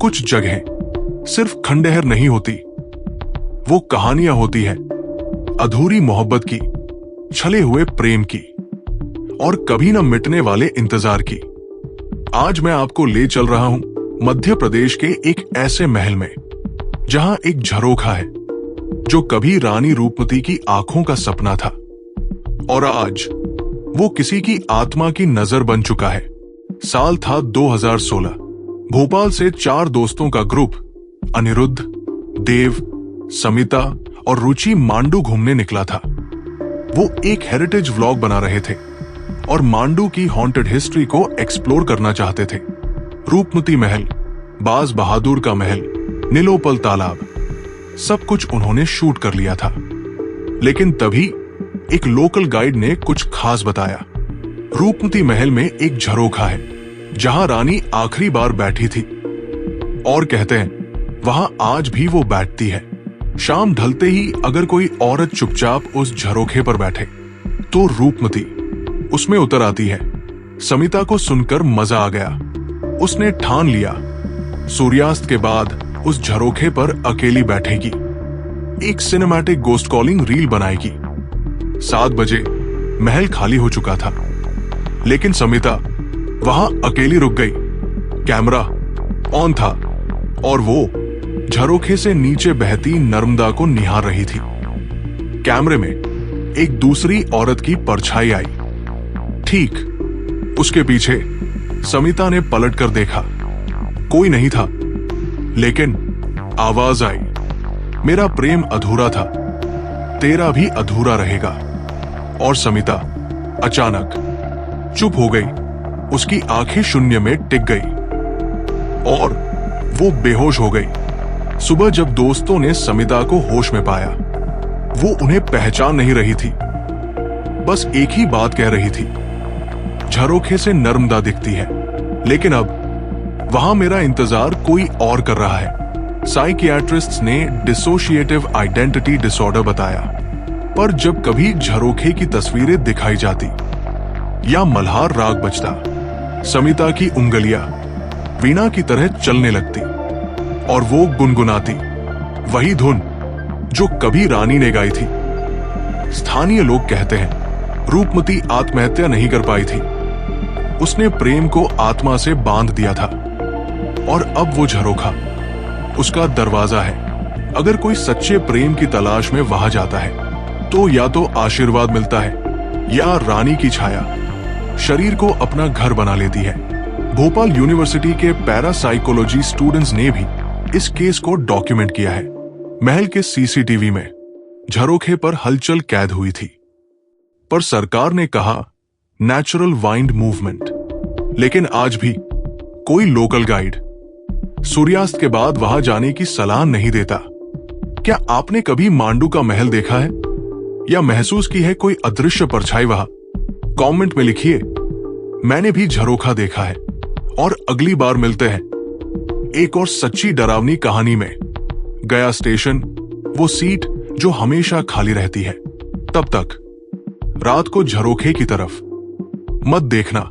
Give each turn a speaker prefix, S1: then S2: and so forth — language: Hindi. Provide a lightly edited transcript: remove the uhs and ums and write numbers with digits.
S1: कुछ जगहें सिर्फ खंडहर नहीं होती, वो कहानियां होती हैं अधूरी मोहब्बत की, छले हुए प्रेम की और कभी न मिटने वाले इंतजार की। आज मैं आपको ले चल रहा हूं मध्य प्रदेश के एक ऐसे महल में जहां एक झरोखा है जो कभी रानी रूपमती की आंखों का सपना था और आज वो किसी की आत्मा की नजर बन चुका है। साल था 2016। भोपाल से 4 दोस्तों का ग्रुप अनिरुद्ध, देव, समिता और रुचि मांडू घूमने निकला था। वो एक हेरिटेज व्लॉग बना रहे थे और मांडू की हॉन्टेड हिस्ट्री को एक्सप्लोर करना चाहते थे। रूपमती महल, बाज बहादुर का महल, नीलोपल तालाब, सब कुछ उन्होंने शूट कर लिया था। लेकिन तभी एक लोकल गाइड ने कुछ खास बताया। रूपमती महल में एक झरोखा है जहां रानी आखिरी बार बैठी थी और कहते हैं वहां आज भी वो बैठती है। शाम ढलते ही अगर कोई औरत चुपचाप उस झरोखे पर बैठे तो रूपमती उसमें उतर आती है। समिता को सुनकर मजा आ गया। उसने ठान लिया सूर्यास्त के बाद उस झरोखे पर अकेली बैठेगी, एक सिनेमैटिक गोस्ट कॉलिंग रील बनाएगी। 7 बजे महल खाली हो चुका था, लेकिन समिता वहां अकेली रुक गई। कैमरा ऑन था और वो झरोखे से नीचे बहती नर्मदा को निहार रही थी। कैमरे में एक दूसरी औरत की परछाई आई। ठीक उसके पीछे समिता ने पलटकर देखा, कोई नहीं था, लेकिन आवाज आई, मेरा प्रेम अधूरा था, तेरा भी अधूरा रहेगा। और समिता अचानक चुप हो गई। उसकी आंखें शून्य में टिक गई और वो बेहोश हो गई। सुबह जब दोस्तों ने समिता को होश में पाया, वो उन्हें पहचान नहीं रही थी, बस एक ही बात कह रही थी, झरोखे से नर्मदा दिखती है, लेकिन अब वहां मेरा इंतजार कोई और कर रहा है। साइकियाट्रिस्ट्स ने डिसोशिएटिव आइडेंटिटी डिसऑर्डर बताया, पर जब कभी झरोखे की तस्वीरें दिखाई जाती या मल्हार राग बजता, समिता की उंगलियां वीणा की तरह चलने लगती और वो गुनगुनाती वही धुन जो कभी रानी ने गाई थी। स्थानीय लोग कहते हैं रूपमती आत्महत्या नहीं कर पाई थी, उसने प्रेम को आत्मा से बांध दिया था और अब वो झरोखा उसका दरवाजा है। अगर कोई सच्चे प्रेम की तलाश में वहां जाता है तो या तो आशीर्वाद मिलता है या रानी की छाया शरीर को अपना घर बना लेती है। भोपाल यूनिवर्सिटी के पैरासाइकोलॉजी स्टूडेंट्स ने भी इस केस को डॉक्यूमेंट किया है। महल के सीसीटीवी में झरोखे पर हलचल कैद हुई थी, पर सरकार ने कहा नेचुरल वाइंड मूवमेंट। लेकिन आज भी कोई लोकल गाइड सूर्यास्त के बाद वहां जाने की सलाह नहीं देता। क्या आपने कभी मांडू का महल देखा है या महसूस की है कोई अदृश्य परछाई वहां? कमेंट में लिखिए, मैंने भी झरोखा देखा है। और अगली बार मिलते हैं एक और सच्ची डरावनी कहानी में। गया स्टेशन, वो सीट जो हमेशा खाली रहती है। तब तक रात को झरोखे की तरफ मत देखना।